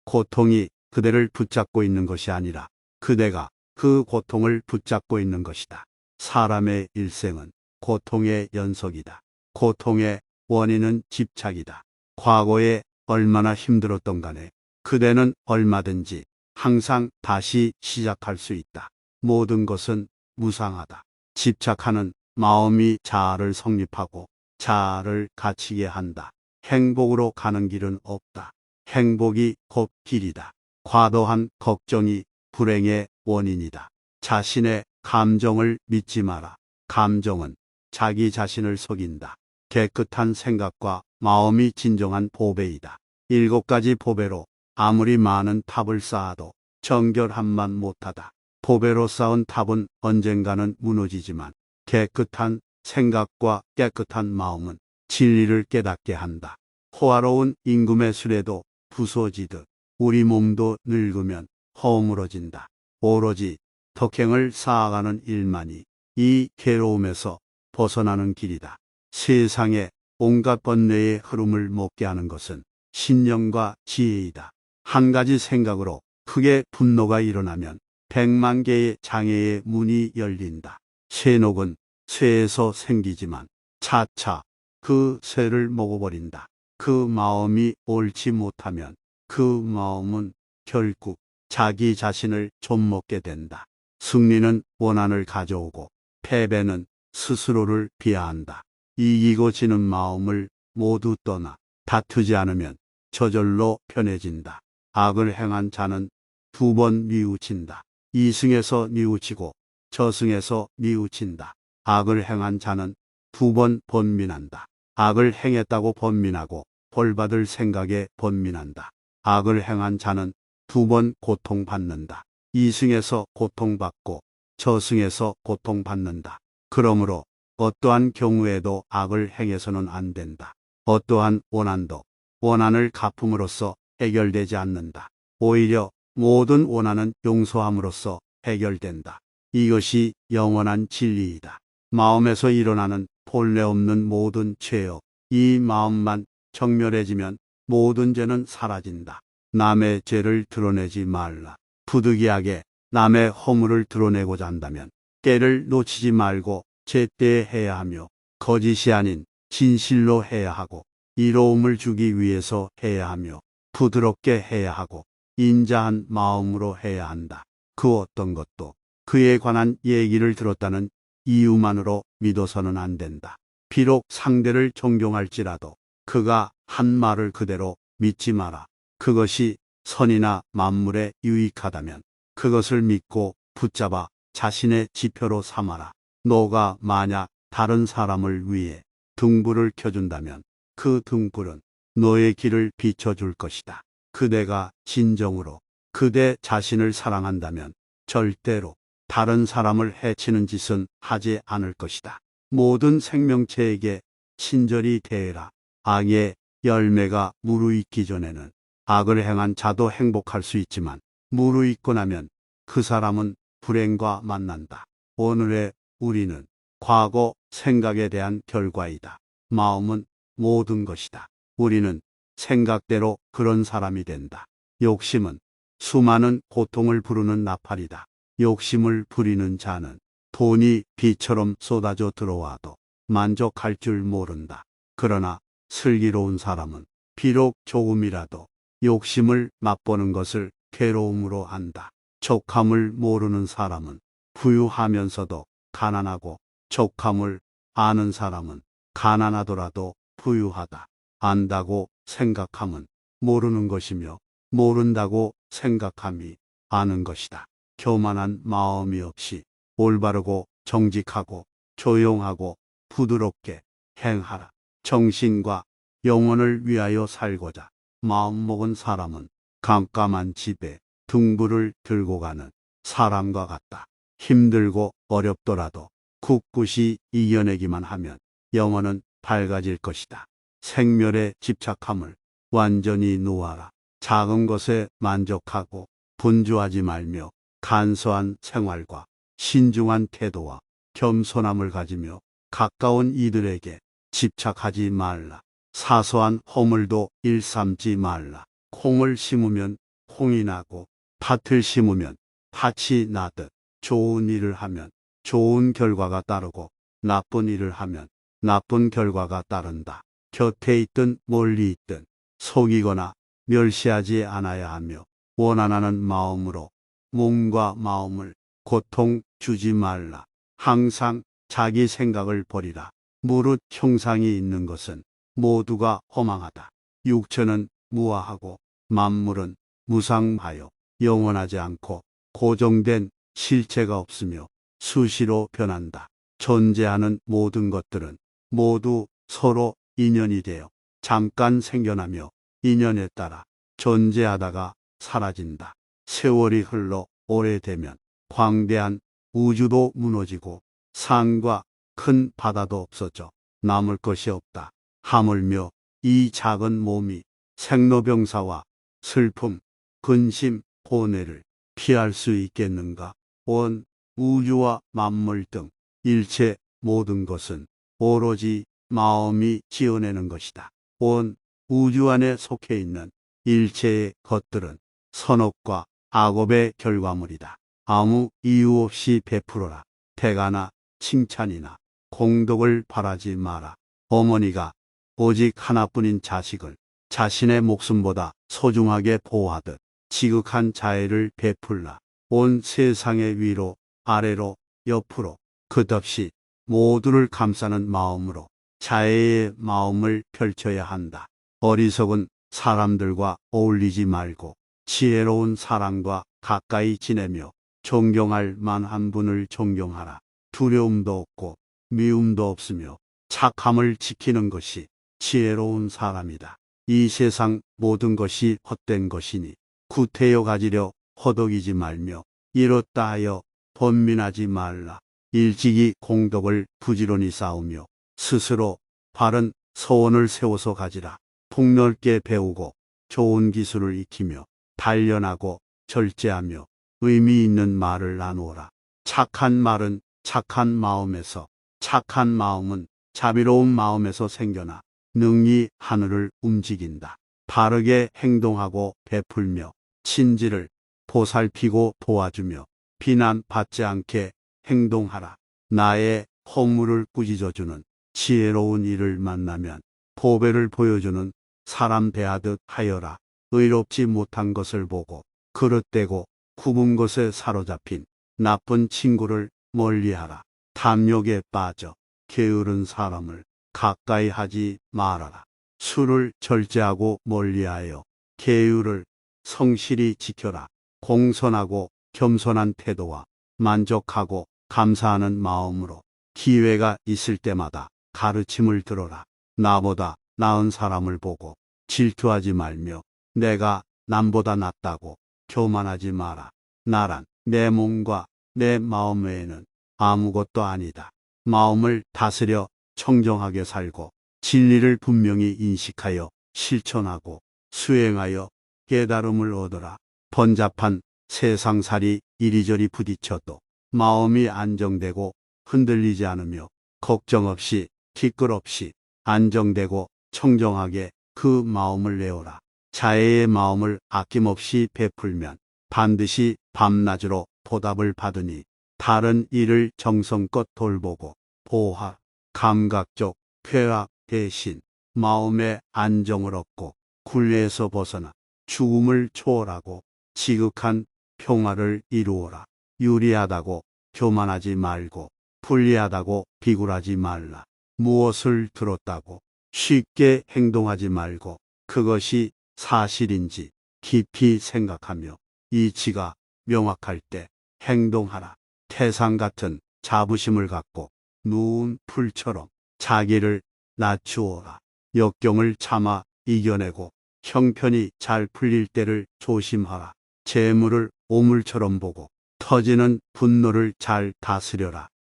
고통이 그대를 붙잡고 있는 것이 아니라 그대가 그 고통을 붙잡고 있는 것이다. 사람의 일생은 고통의 연속이다. 고통의 원인은 집착이다. 과거에 얼마나 힘들었던 간에 그대는 얼마든지 항상 다시 시작할 수 있다. 모든 것은 무상하다. 집착하는 마음이 자아를 성립하고 자아를 갇히게 한다. 행복으로 가는 길은 없다. 행복이 곧 길이다. 과도한 걱정이 불행의 원인이다. 자신의 감정을 믿지 마라. 감정은 자기 자신을 속인다. 깨끗한 생각과 마음이 진정한 보배이다. 7가지 보배로 아무리 많은 탑을 쌓아도 정결함만 못하다. 보배로 쌓은 탑은 언젠가는 무너지지만 깨끗한 생각과 깨끗한 마음은 진리를 깨닫게 한다. 호화로운 임금의 수레도 부서지듯 우리 몸도 늙으면 허물어진다. 오로지 덕행을 쌓아가는 일만이 이 괴로움에서 벗어나는 길이다. 세상에 온갖 번뇌의 흐름을 먹게 하는 것은 신념과 지혜이다. 한 가지 생각으로 크게 분노가 일어나면 100만 개의 장애의 문이 열린다. 쇠녹은 쇠에서 생기지만 차차 그 쇠를 먹어버린다. 그 마음이 옳지 못하면 그 마음은 결국 자기 자신을 좀먹게 된다. 승리는 원한을 가져오고 패배는 스스로를 비하한다. 이기고 지는 마음을 모두 떠나 다투지 않으면 저절로 편해진다. 악을 행한 자는 2번 뉘우친다. 이승에서 뉘우치고 저승에서 뉘우친다. 악을 행한 자는 2번 번민한다. 악을 행했다고 번민하고 벌받을 생각에 번민한다. 악을 행한 자는 2번 고통받는다. 이승에서 고통받고 저승에서 고통받는다. 그러므로 어떠한 경우에도 악을 행해서는 안 된다. 어떠한 원한도 원한을 갚음으로써 해결되지 않는다. 오히려 모든 원한은 용서함으로써 해결된다. 이것이 영원한 진리이다. 마음에서 일어나는 본래 없는 모든 죄업, 이 마음만 정멸해지면 모든 죄는 사라진다. 남의 죄를 드러내지 말라. 부득이하게 남의 허물을 드러내고자 한다면 때를 놓치지 말고 제때에 해야 하며 거짓이 아닌 진실로 해야 하고 이로움을 주기 위해서 해야 하며 부드럽게 해야 하고 인자한 마음으로 해야 한다. 그 어떤 것도 그에 관한 얘기를 들었다는 이유만으로 믿어서는 안 된다. 비록 상대를 존경할지라도 그가 한 말을 그대로 믿지 마라. 그것이 선이나 만물에 유익하다면 그것을 믿고 붙잡아 자신의 지표로 삼아라. 너가 만약 다른 사람을 위해 등불을 켜준다면 그 등불은 너의 길을 비춰줄 것이다. 그대가 진정으로 그대 자신을 사랑한다면 절대로 다른 사람을 해치는 짓은 하지 않을 것이다. 모든 생명체에게 친절히 대해라. 악의 열매가 무르익기 전에는 악을 행한 자도 행복할 수 있지만 무르익고 나면 그 사람은 불행과 만난다. 오늘의 우리는 과거 생각에 대한 결과이다. 마음은 모든 것이다. 우리는 생각대로 그런 사람이 된다. 욕심은 수많은 고통을 부르는 나팔이다. 욕심을 부리는 자는 돈이 비처럼 쏟아져 들어와도 만족할 줄 모른다. 그러나 슬기로운 사람은 비록 조금이라도 욕심을 맛보는 것을 괴로움으로 안다. 족함을 모르는 사람은 부유하면서도 가난하고 족함을 아는 사람은 가난하더라도 부유하다. 안다고 생각함은 모르는 것이며 모른다고 생각함이 아는 것이다. 교만한 마음이 없이 올바르고 정직하고 조용하고 부드럽게 행하라. 정신과 영혼을 위하여 살고자 마음먹은 사람은 깜깜한 집에 등불을 들고 가는 사람과 같다. 힘들고 어렵더라도 굳굳이 이겨내기만 하면 영혼은 밝아질 것이다. 생멸에 집착함을 완전히 놓아라. 작은 것에 만족하고 분주하지 말며 간소한 생활과 신중한 태도와 겸손함을 가지며 가까운 이들에게 집착하지 말라. 사소한 허물도 일삼지 말라. 콩을 심으면 홍이 나고 밭을 심으면 밭이 나듯 좋은 일을 하면 좋은 결과가 따르고 나쁜 일을 하면 나쁜 결과가 따른다. 곁에 있든 멀리 있든 속이거나 멸시하지 않아야 하며 원한하는 마음으로 몸과 마음을 고통 주지 말라. 항상 자기 생각을 버리라. 무릇 형상이 있는 것은 모두가 허망하다. 육체는 무아하고 만물은 무상하여 영원하지 않고 고정된 실체가 없으며 수시로 변한다. 존재하는 모든 것들은 모두 서로 인연이 되어 잠깐 생겨나며 인연에 따라 존재하다가 사라진다. 세월이 흘러 오래되면 광대한 우주도 무너지고 산과 큰 바다도 없어져 남을 것이 없다. 하물며 이 작은 몸이 생로병사와 슬픔, 근심, 고뇌를 피할 수 있겠는가? 온 우주와 만물 등 일체 모든 것은 오로지 마음이 지어내는 것이다. 온 우주 안에 속해 있는 일체의 것들은 선업과 악업의 결과물이다. 아무 이유 없이 베풀어라. 대가나 칭찬이나 공덕을 바라지 마라. 어머니가 오직 하나뿐인 자식을 자신의 목숨보다 소중하게 보호하듯 지극한 자애를 베풀라. 온 세상의 위로 아래로 옆으로 끝없이 모두를 감싸는 마음으로 자애의 마음을 펼쳐야 한다. 어리석은 사람들과 어울리지 말고 지혜로운 사람과 가까이 지내며 존경할 만한 분을 존경하라. 두려움도 없고 미움도 없으며 착함을 지키는 것이 지혜로운 사람이다. 이 세상 모든 것이 헛된 것이니 구태여 가지려 허덕이지 말며 이렇다 하여 번민하지 말라. 일찍이 공덕을 부지런히 쌓으며 스스로 바른 서원을 세워서 가지라. 폭넓게 배우고 좋은 기술을 익히며 단련하고 절제하며 의미 있는 말을 나누어라. 착한 말은 착한 마음에서, 착한 마음은 자비로운 마음에서 생겨나 능히 하늘을 움직인다. 바르게 행동하고 베풀며 친지를 보살피고 도와주며 비난받지 않게 행동하라. 나의 허물을 꾸짖어주는 지혜로운 이를 만나면 보배를 보여주는 사람 대하듯 하여라. 의롭지 못한 것을 보고 그릇되고 굽은 것에 사로잡힌 나쁜 친구를 멀리하라. 탐욕에 빠져 게으른 사람을 가까이 하지 말아라. 술을 절제하고 멀리하여 계율을 성실히 지켜라. 공손하고 겸손한 태도와 만족하고 감사하는 마음으로 기회가 있을 때마다 가르침을 들어라. 나보다 나은 사람을 보고 질투하지 말며 내가 남보다 낫다고 교만하지 마라. 나란 내 몸과 내 마음 외에는 아무것도 아니다. 마음을 다스려 청정하게 살고 진리를 분명히 인식하여 실천하고 수행하여 깨달음을 얻어라. 번잡한 세상살이 이리저리 부딪혀도 마음이 안정되고 흔들리지 않으며 걱정 없이 티끌 없이 안정되고 청정하게 그 마음을 내어라. 자애의 마음을 아낌없이 베풀면 반드시 밤낮으로 보답을 받으니 다른 일을 정성껏 돌보고 보화, 감각적 쾌락 대신 마음의 안정을 얻고 굴레에서 벗어나 죽음을 초월하고 지극한 평화를 이루어라. 유리하다고 교만하지 말고 불리하다고 비굴하지 말라. 무엇을 들었다고 쉽게 행동하지 말고 그것이 사실인지 깊이 생각하며 이치가 명확할 때 행동하라. 태산 같은 자부심을 갖고 누운 풀처럼 자기를 낮추어라. 역경을 참아 이겨내고 형편이 잘 풀릴 때를 조심하라. 재물을 오물처럼 보고 터지는 분노를 잘 다스려라.